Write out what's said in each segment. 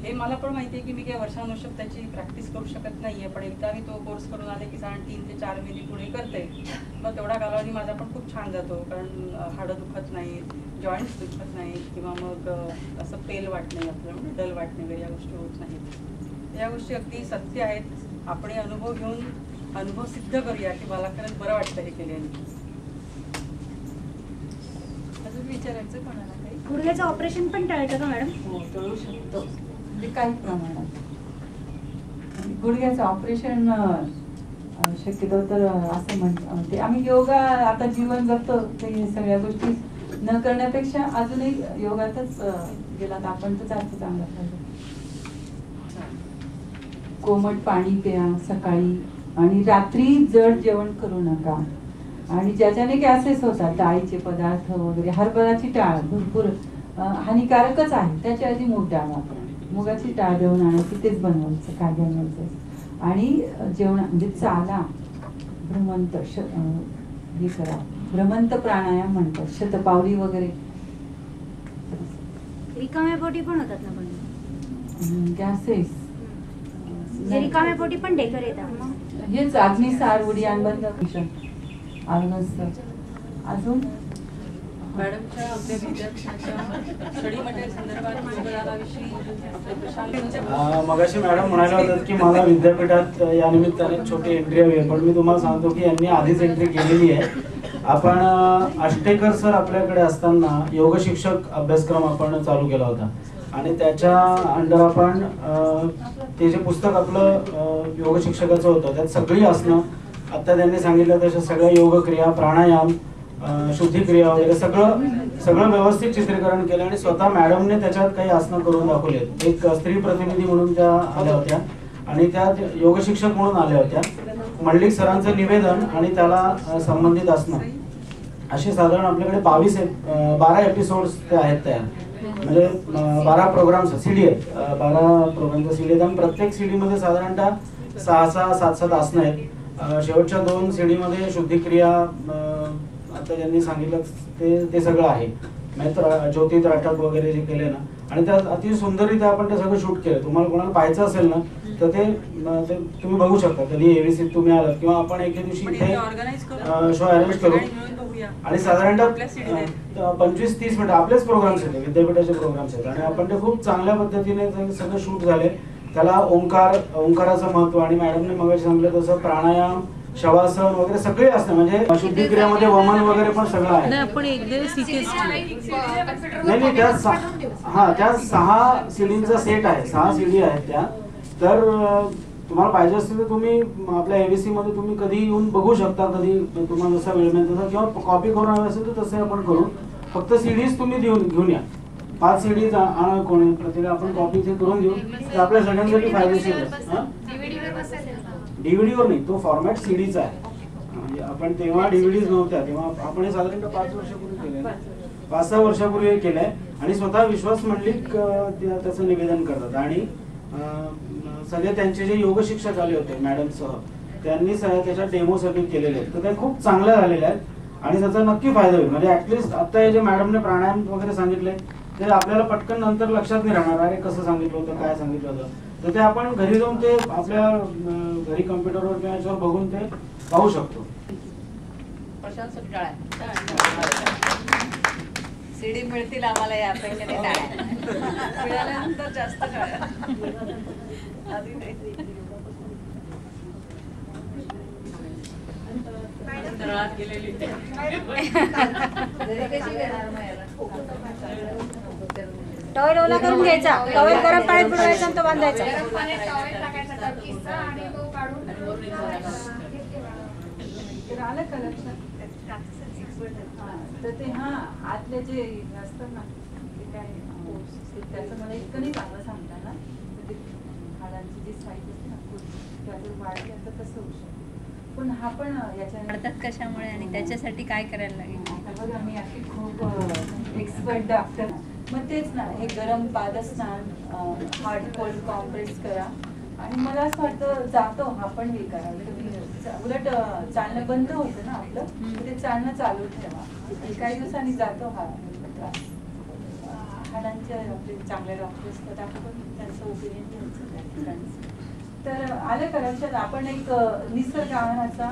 हे मला पण माहिती आहे की मी काही वर्षानुवर्ष त्याची प्रॅक्टिस करू शकत नाही आहे, पण एकदा मी तो कोर्स करून आले की साधारण 3 ते 4 महिने पुढे करते, मग तेवढा कालावधी माझा पण खूप छान जातो. कारण हाडं दुखत नाहीत, जॉईंट्स दुखत नाहीत, किंवा मग असं पेल वाटणे, आपल्याला डल वाटणे वगैरे या गोष्टी होत नाहीत. या गोष्टी अगदी सत्य आहेत. आपण अनुभव घेऊन अनुभव सिद्ध करूया की मला खरंच बरं वाटतं हे केल्याने. अजून विचारायचं कोणाला काही? गुडघ्याचं ऑपरेशन पण टाळतं का मॅडम? हो, टळू शकतो, म्हणजे काही प्रमाणात. गुडघ्याचं ऑपरेशन शक्यतो तर असं म्हणते आम्ही, योगा आता जीवन जगतो, ते सगळ्या गोष्टी न करण्यापेक्षा अजूनही योगातच गेला तर आपण तर जास्त चांगला पाहिजे. कोमट पाणी प्या सकाळी, आणि रात्री जड जेवण करू नका. आणि ज्याच्याने गॅसेस होतात, डाळीचे पदार्थ वगैरे, हरभऱ्याची डाळ भरपूर हानिकारकच आहे, त्याच्याऐवजी मूग डाळ वापरा. मुगाची डाळ दळून आणायची, तेच बनवायचं, काय बनवायचं. आणि जेवण म्हणजे चाला, भ्रमंत हे करा, भ्रमंत प्राणायाम म्हणतात, शतपावली वगैरे. रिकाम्या पोटी पण होतात ना पण गॅसेस, रिकाम्या पोटी पण ढेकर येतात. हेच अग्निसार, उडी, अनबंद मिशन, अजून मॅडमच्या आपल्या विद्यार्थ्यांच्या स्टडी मटेरियल संदर्भात मगाशी मॅडम म्हणाल्या होत्या की मला विद्यापीठात या निमित्ताने छोटी एंट्री हवी आहे, पण मी तुम्हाला सांगतो की यांनी आधीच एंट्री केलेली आहे. आपण आष्टेकर सर आपल्याकडे असताना योग शिक्षक अभ्यासक्रम आपण चालू केला होता, आणि त्याच्या अंडर आपण ते जे पुस्तक आपलं योग शिक्षकाचं होतं त्यात सगळी आसनं, आता त्यांनी सांगितलं तशा सगळ्या योग क्रिया, प्राणायाम, शुद्धिक्रिया वगैरे सगळं व्यवस्थित चित्रीकरण केलं, आणि स्वतः मॅडमने त्याच्यात काही आसनं करून दाखवलेत. एक स्त्री प्रतिनिधी म्हणून त्या आल्या होत्या, आणि त्या योग शिक्षक म्हणून आल्या होत्या. मंडलिक सरांचं निवेदन आणि त्याला संबंधित आसनं, असे साधारण आपल्याकडे 12 एपिसोड्स ते आहेत तयार. म्हणजे 12 प्रोग्राम्स सीडी आहेत, 12 प्रोग्रामच्या सीडी आहेत, आणि प्रत्येक सीडी मध्ये साधारणतः 6-6, 7-7 आसनं आहेत. शेवटच्या 2 सीडीमध्ये शुद्धिक्रिया आता ज्यांनी सांगितलं ते सगळं आहे. ज्योती त्राटक वगैरे जे केले ना, आणि त्यात अति सुंदररीत्या आपण ते सगळं शूट केलं. तुम्हाला कोणाला पाहायचं असेल ना तर ते तुम्ही बघू शकता, कधी एव्हीसी तुम्ही आलात किंवा आपण एके दिवशी इथे शो अरेंज करू. आणि साधारणतः 25-30 मिनिटं आपलेच प्रोग्राम्स आहेत, विद्यापीठाचे प्रोग्राम्स आहेत, आणि आपण ते खूप चांगल्या पद्धतीने सगळं शूट झाले. त्याला ओंकाराचं महत्व, आणि मॅडमने मगाशी सांगितलं तसं प्राणायाम, शवासन वगैरे सगळे असतं. म्हणजे शुद्धिक्रियामध्ये वमन वगैरे पण सगळं आहे. नाही, त्या 6 सीडींचा सेट आहे, 6 सीडी आहेत त्या. तर तुम्हाला पाहिजे असतील तर तुम्ही आपल्या एव्हीसी मध्ये तुम्ही कधी येऊन बघू शकता, कधी तुम्हाला जसा वेळ मिळेल तसा, किंवा कॉपी करून हवे असेल तर तसे आपण करू. फक्त सीडीज तुम्ही घेऊन या. 5 सीडीज आणा, कोणी प्रत्येक आपण कॉपी करून देऊ, तर आपल्या सगळ्यांसाठी फायदेशीर आहे. डीव्हीडीवर नाही, तो फॉर्मॅट सीडीचा आहे. म्हणजे आपण तेव्हा डीव्हीडीज नव्हत्या, तेव्हा आपण हे साधारणतः 5 वर्षापूर्वी केलंय, 5-6 वर्षापूर्वी हे केलंय. आणि स्वतः विश्वास मंडलिक त्याचं निवेदन करतात, आणि सगळे त्यांचे जे योग शिक्षक आले होते मॅडमसह, त्यांनी त्याच्यात डेमो सगळे केलेले आहेत. तर ते खूप चांगल्या झालेल्या आहेत, आणि त्याचा नक्की फायदा होईल. म्हणजे ऍटलिस्ट आता हे जे मॅडमने प्राणायाम वगैरे सांगितले ते आपल्याला पटकन नंतर लक्षात नाही राहणार, अरे कसं सांगितलं होतं, काय सांगितलं होतं. तर ते आपण घरी जाऊन ते आपल्या घरी कम्प्युटरवर किंवा याच्यावर बघून ते पाहू शकतो. सीडी मिळतील आम्हाला या अपेक्षेने, मिळाल्यानंतर जास्त टॉवेल ओला करून घ्यायचा, टॉवेल गरम पाण्यात बुडवायचा आणि तो बांधायचा. तर ते आतले जे असतात ना ते काय त्याचं मला इतकं नाही चांगलं सांगता ना, ते हाडांची जी साईज असते ना त्यातून वाढली आता कसं होऊ शकतं. पण हा पण याच्या कशामुळे आणि त्याच्यासाठी काय करायला लागेल. आता बघा मी अशी खूप एक्सपर्ट डॉक्टर, मग तेच ना, हे गरम पादस्नान, हार्ड कोल्ड कॉम्प्रेस करा, आणि मला असं वाटतं जातो हा पण हे करा. उलट चालणं बंद होतं ना आपलं, ते चालणं चालू ठेवा, काही दिवसांनी जातो हा त्रास. हाडांचे आपले चांगले डॉक्टर असतात, आपण त्यांचं ओपिनियन घ्यायचं त्या ठिकाणी. तर आलं का लक्षात, आपण एक निसर्ग आहाराचा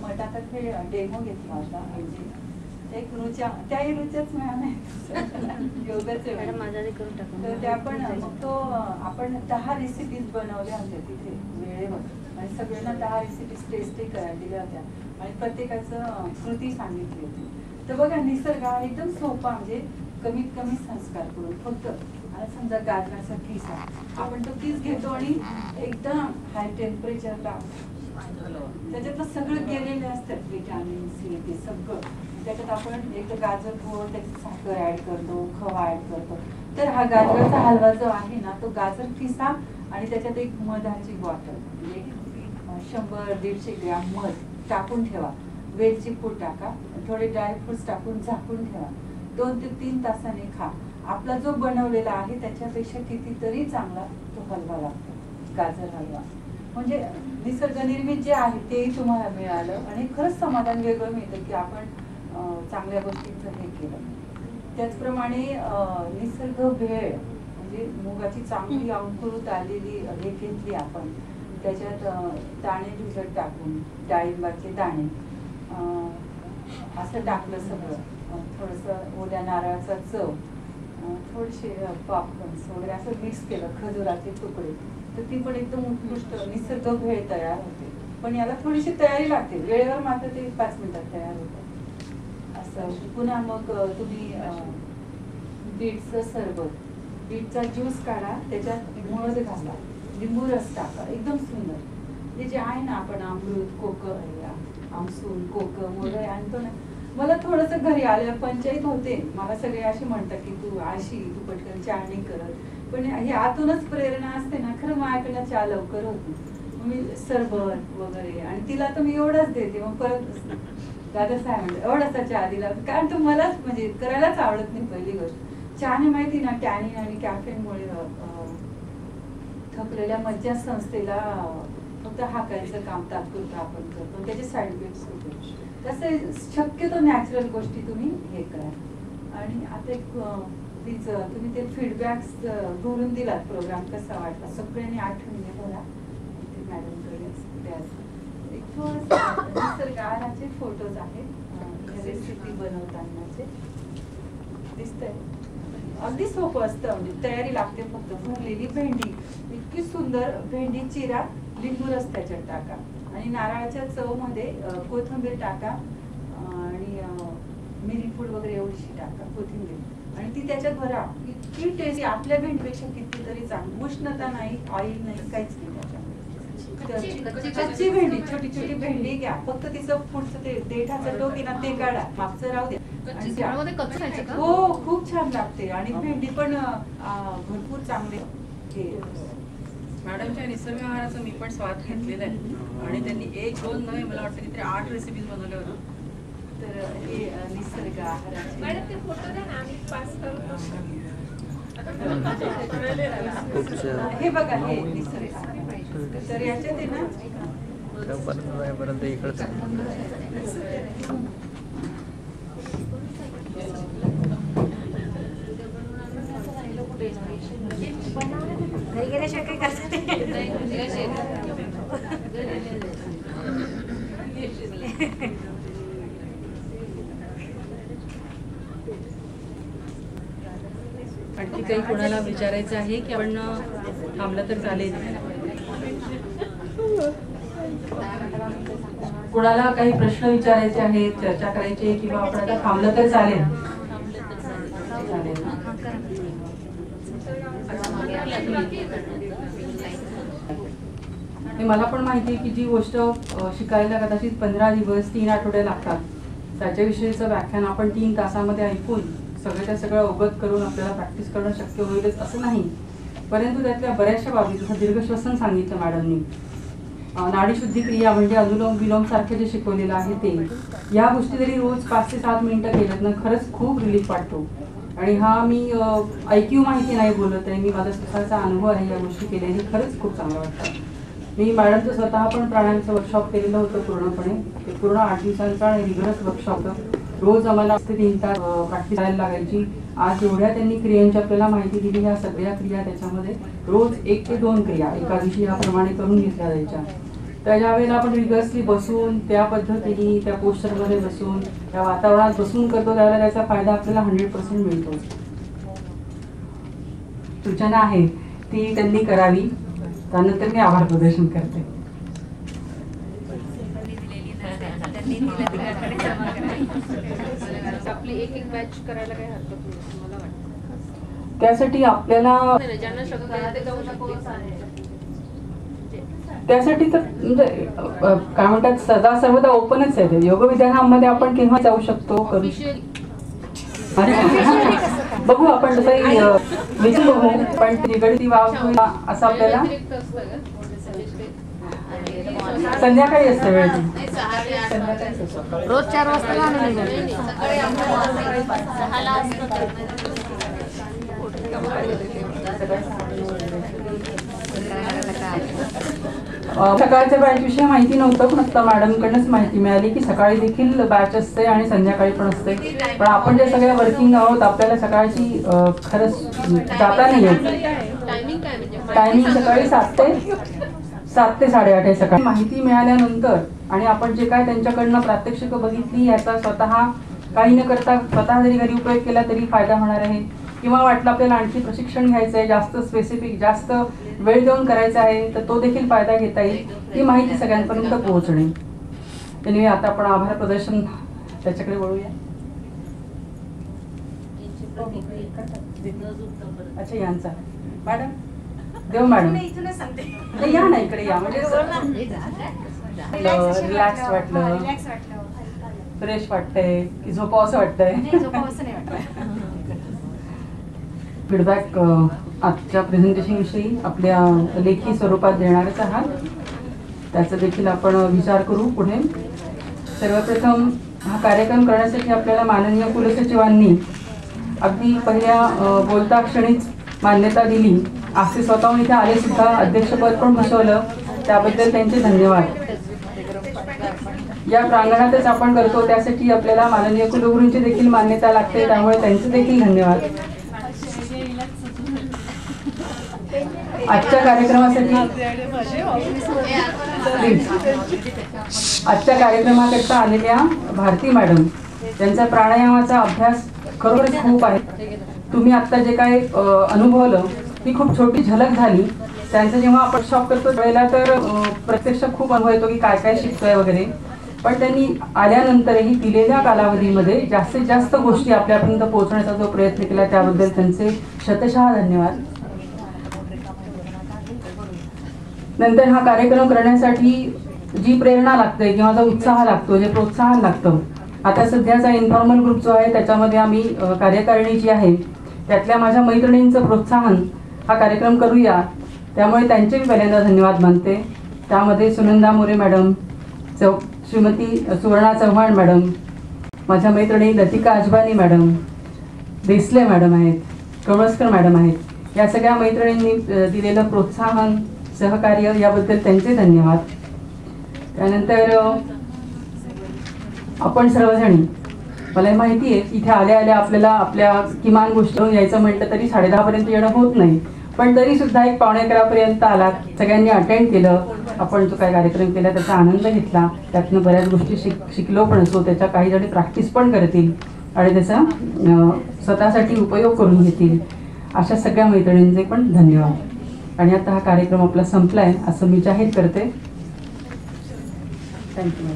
मटाचा खेळ डेमो घेतला होता. म्हणजे एक रुचा, त्याही रुचाच मिळाल्या योगाचे. तर त्या पण मग तो आपण 10 रेसिपीज बनवल्या होत्या तिथे वेळेवर आणि सगळ्यांना 10 रेसिपीज टेस्टही करायला दिल्या होत्या आणि प्रत्येकाचं कृती सांगितली होती. तर बघा निसर्ग हा एकदम सोपा, म्हणजे कमीत कमी संस्कार करून फक्त आता समजा गाजराचा किस आहे, आपण तो किस घेतो आणि एकदम हाय टेम्परेचरला त्याच्यातलं सगळं गेलेले असतात विटॅमिन सी ते सगळं. त्याच्यात आपण एक गाजर फोड, त्याच्यात साखर ऍड करतो, खवा ऍड करतो. तर हा गाजराचा हलवा जो आहे ना, तो गाजर किसा आणि त्याच्यात एक मधाची बॉटल म्हणजे 100-150 ग्रॅम मध टाकून ठेवा, वेलची पूड टाका, थोडे ड्रायफ्रुट्स टाकून झाकून ठेवा, 2 ते 3 तासाने खा. आपला जो बनवलेला आहे त्याच्यापेक्षा कितीतरी चांगला तो हलवा लागतो, गाजर हलवा. म्हणजे निसर्ग निर्मित जे आहे तेही तुम्हाला मिळालं आणि खरंच समाधान वेगळं मिळतं की आपण चांगल्या गोष्टींचं हे केलं. त्याचप्रमाणे निसर्ग भेळ म्हणजे मुगाची चांगली अंकुरित आलेली हे घेतली आपण, त्याच्यात दाणे भिजत टाकून डाळिंबाचे दाणे असं टाकलं सगळं, थोडंसं ओल्या नारळाचा चव, थोडेसे पॉपकॉर्न्स वगैरे असं मिक्स केलं, खजुराचे तुकडे, तर ती पण एकदम उत्कृष्ट निसर्ग भेळ तयार होते. पण याला थोडीशी तयारी लागते, वेळेवर मात्र ते 5 मिनिटात तयार होतं असं. पुन्हा मग तुम्ही बीटचं सरबत, बीटचा ज्यूस काढा, त्याच्यात मध घाला, लिंबू रस टाका, एकदम सुंदर. हे जे आहे ना आपण अमृत आमसूल कोकम वगैरे आणतो ना, मला थोडंसं घरी आल्या पंचायत होते, मला सगळे असे म्हणतात की तू आळशी, तू पटकन चहा नाही करत, पण हे आतूनच प्रेरणा असते ना, खरं माझ्याकडनं चहा लवकर होती. मी सरबत वगैरे आणि तिला तर मी एवढाच देते, मग परत दादा साहेब म्हणजे एवढासा चहा दिला, कारण तो मलाच म्हणजे करायलाच आवडत नाही. पहिली गोष्ट चहाने माहिती ना टॅनिन आणि कॅफेनमुळे थकलेल्या मज्जासंस्थेला फक्त हाकायचं काम तात्पुरतं आपण करतो, त्याचे साईड इफेक्ट्स होते. तसं शक्यतो नॅचरल गोष्टी तुम्ही हे करा. आणि आता एक प्लीज तुम्ही ते फीडबॅक्स बोलून दिलात, प्रोग्राम कसा वाटला सगळ्यांनी आठवणीने भरा, ते मॅडमकडे द्या. एक थोडंसं निसर्ग आहाराचे फोटोज आहेत रेसिपी बनवतानाचे, दिसतंय. अगदी सोपं असतं, म्हणजे तयारी लागते फक्त. भरलेली भेंडी, इतकी सुंदर भेंडी चिरा, लिंबू रस त्याच्यात टाका आणि नारळाच्या चवमध्ये कोथिंबीर टाका आणि मिरी पूड वगैरे एवढीशी टाका, कोथिंबीर, आणि ती त्याच्यात भरा. इतकी टेस्टी, आपल्या भेंडीपेक्षा कितीतरी चांगली. उष्णता नाही, ऑइल नाही, काहीच नाही त्याच्यामध्ये. कच्ची भेंडी, छोटी छोटी भेंडी घ्या, फक्त तिचं पुढचं ते देठाचं टोक आहे ना ते काढा, मागचं राहू द्या. हो, खूप छान लागते आणि भेंडी पण भरपूर चांगली. मॅडमच्या निसर्ग आहाराचा मी पण स्वाद घेतलेला आहे आणि त्यांनी 1-2 नव्हे, मला वाटतं की 8 रेसिपीज बनवल्या होत्या. तर हे निसर्ग आहाराचे हे बघा, हे निसर्ग आहार. तर याच्यात आहे ना घरी गेल्याशिवाय काही करता आणखी काही कोणाला विचारायचं आहे की आपण थांबलं तर चालेल? कोणाला काही प्रश्न विचारायचे आहेत, चर्चा करायची आहे, किंवा आपण आता थांबलं तर चालेल? चालेल ना? मला पण माहिती आहे की जी गोष्ट शिकायला कदाचित 15 दिवस 3 आठवडे लागतात, त्याच्याविषयीचं व्याख्यान आपण 3 तासामध्ये ऐकून सगळं अवगत करून आपल्याला प्रॅक्टिस करणं शक्य होईलच असं नाही. परंतु त्यातल्या बऱ्याचशा बाबी, जसं दीर्घश्वसन सांगितलं मॅडमनी, नाडीशुद्धी क्रिया म्हणजे अनुलोम विलोम सारखे जे शिकवलेलं आहे ते, या गोष्टी जरी रोज 5 ते 7 मिनिटं केल्यात ना, खरंच खूप रिलीफ वाटतो. आणि हा मी ऐकीव माहिती नाही बोलत आहे, मी माझा स्वतःचा अनुभव आहे या गोष्टी केलेली, खरंच खूप चांगलं वाटतं. मी मॅडमचं स्वतः पण प्राणायामचं वर्कशॉप केलेलं होतं पूर्णपणे, ते पूर्ण 8 दिवसांचा आणि रिगरस वर्कशॉप होतं. रोज आम्हाला 3 तास प्रॅक्टिस करायला लागायची आज एवढ्या त्यांनी क्रियांची आपल्याला माहिती दिली. ह्या सगळ्या क्रिया त्याच्यामध्ये रोज 1 ते 2 क्रिया एका दिवशी याप्रमाणे करून घेतल्या जायच्या. तर ज्यावेळेला आपण रिगर्सली बसून त्या पद्धतीने त्या पोस्चरमध्ये बसून त्या वातावरणात बसून करतो त्यावेळेला त्याचा फायदा आपल्याला 100% मिळतो. सूचना आहे ती त्यांनी करावी. त्यानंतर मी आभार प्रदर्शन करते. आपली एक बॅच करायला काही हरकत नाही मला वाटतं. त्यासाठी आपल्याला ज्यांना शक्य आहे ते जाऊ शकतो. त्यासाठी तर म्हणजे काय म्हणतात सदा सर्वदा ओपनच आहे ते. योग विद्यानामध्ये आपण केव्हा जाऊ शकतो करू बघू आपण तसंही विचार बघू. पण निगडीत वाव असं आपल्याला संध्याकाळी असतं वेळ रोज 4 वाजता सकाळच्या बॅच विषयी माहिती नव्हतं, पण आता मॅडमकडनंच माहिती मिळाली की सकाळी देखील बॅच असते आणि संध्याकाळी पण असते. पण आपण जे सगळे वर्किंग आहोत आपल्याला सकाळची खरंच जाता नाही येत. टायमिंग सकाळी 7 ते 8:30 आहे सकाळी. माहिती मिळाल्यानंतर आणि आपण जे काय त्यांच्याकडनं प्रात्यक्षिक बघितली याचा स्वतः काही न करता स्वतः जरी घरी उपयोग केला तरी फायदा होणार आहे. किंवा वाटलं आपल्याला आणखी प्रशिक्षण घ्यायचं आहे, जास्त स्पेसिफिक जास्त वेळ देऊन करायचा आहे तर तो देखील फायदा घेता येईल. ही माहिती सगळ्यांपर्यंत पोहोचणे. त्यामुळे आता आपण आभार प्रदर्शन त्याच्याकडे वळूया. अच्छा यांचा मॅडम देव मॅडम या ना इकडे या. म्हणजे रिलॅक्स वाटलं फ्रेश वाटतंय की झोपावंसं वाटतंय. फीडबॅक आजच्या प्रेझेंटेशन विषयी आपल्या लेखी स्वरूपात देणारच आहात. त्याचा देखील आपण विचार करू पुढे. सर्वप्रथम हा कार्यक्रम करण्यासाठी आपल्याला माननीय कुलसचिवांनी अगदी पहिल्या बोलता क्षणीच मान्यता दिली. आज ते स्वतःहून इथे आले सुद्धा, अध्यक्षपद पण भूषवलं, त्याबद्दल त्यांचे धन्यवाद. या प्रांगणातच आपण करतो त्यासाठी आपल्याला माननीय कुलगुरूंची देखील मान्यता लागते, त्यामुळे त्यांचे देखील धन्यवाद. आजच्या कार्यक्रमाकरता आलेल्या भारती मॅडम त्यांचा प्राणायामाचा अभ्यास खरोखरच खूप आहे. तुम्ही आता जे काय अनुभवलं ती खूप छोटी झलक झाली. त्यांचं जेव्हा आपण शॉप करतो त्यावेळेला तर प्रत्यक्ष खूप अनुभव येतो की काय काय शिकतोय वगैरे. पण त्यांनी आल्यानंतरही दिलेल्या कालावधीमध्ये जास्तीत जास्त गोष्टी आपल्यापर्यंत पोहोचण्याचा जो प्रयत्न केला त्याबद्दल त्यांचे शतशः धन्यवाद. नंतर हा कार्यक्रम करण्यासाठी जी प्रेरणा लागते किंवा जो उत्साह लागतो, जे प्रोत्साहन लागतं, आता सध्याचा इन्फॉर्मल ग्रुप जो आहे त्याच्यामध्ये आम्ही कार्यकारिणी जी आहे त्यातल्या माझ्या मैत्रिणींचं प्रोत्साहन हा कार्यक्रम करूया, त्यामुळे त्यांचे मी पहिल्यांदा धन्यवाद मानते. त्यामध्ये सुनंदा मोरे मॅडम, श्रीमती सुवर्णा चव्हाण मॅडम, माझ्या मैत्रिणी लतिका अजबानी मॅडम, देसले मॅडम आहेत, कळमस्कर मॅडम आहेत. या सगळ्या मैत्रिणींनी दिलेलं प्रोत्साहन सहकार्य याबद्दल त्यांचे धन्यवाद. त्यानंतर आपण सर्वजणी मला माहिती आहे इथे आल्या आल्या आपल्याला आपल्या किमान गोष्टी यायचं म्हटलं तरी 10:30 येणं होत नाही, पण तरी सुद्धा 1:45 आलात. सगळ्यांनी अटेंड केलं. आपण जो काय कार्यक्रम केला त्याचा आनंद घेतला. त्यातनं बऱ्याच गोष्टी शिकलो पण असो, त्याच्या काही जणी प्रॅक्टिस पण करतील आणि त्याचा स्वतःसाठी उपयोग करून घेतील. अशा सगळ्या मैत्रिणींचे पण धन्यवाद. आणि आता हा कार्यक्रम आपला संपलाय असं मी जाहीर करते. थँक्यू.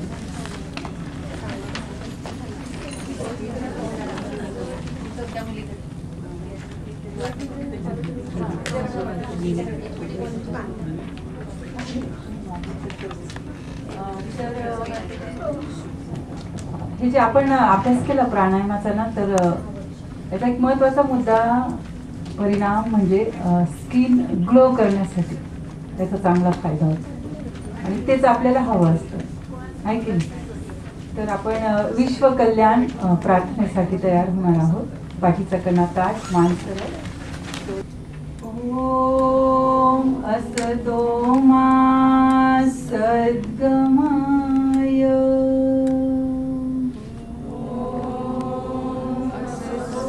हे जे आपण अभ्यास केला प्राणायामाचा ना, तर याचा एक महत्त्वाचा मुद्दा परिणाम म्हणजे स्किन ग्लो करण्यासाठी त्याचा चांगला फायदा होतो आणि तेच आपल्याला हवं असतं, आहे की नाही? तर आपण विश्व कल्याण प्रार्थनेसाठी तयार होणार आहोत. बाकीचा कणा ताट मान सरळ. ओम असतो मा सद्गमय ओम असतो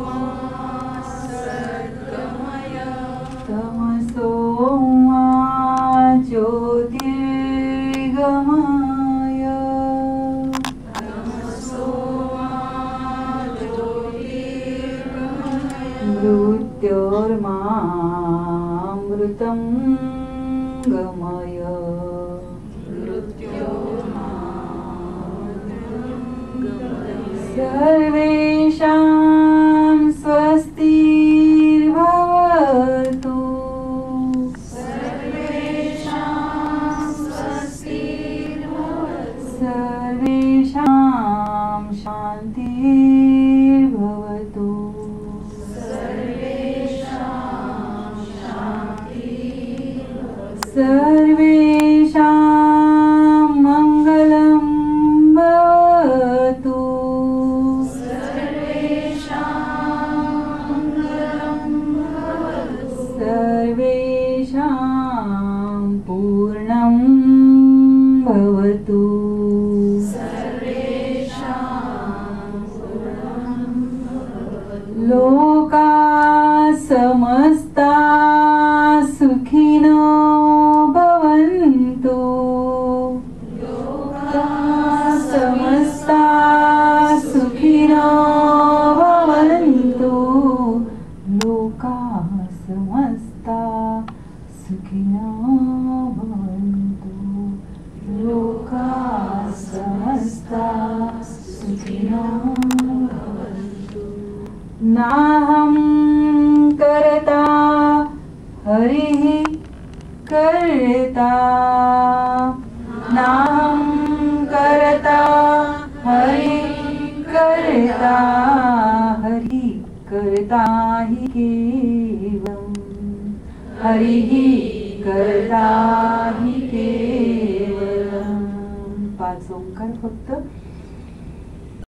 मा ज्योतिर्गमय मृत्योर्मामृतं गमय सर्वेषां स्वस्तिर्भवतु सर्वेषां शान्तिर्भवतु सर्वेषां मङ्गलं भवतु सर्वेषां पूर्णं भवतु लोका समस्ता सुखिनो भवन्तु लोका समस्ता सुखिनो भवन्तु लोका समस्ता सुखिनो भवन्तु लोका समस्ता सुखिनो भवन्तु नाहं कर्ता हरिः कर्ता नाहं कर्ता हरिः कर्ता हरिः कर्ता हि केवलम् हरिः कर्ता हि केवलम् 5 ओंकार फक्त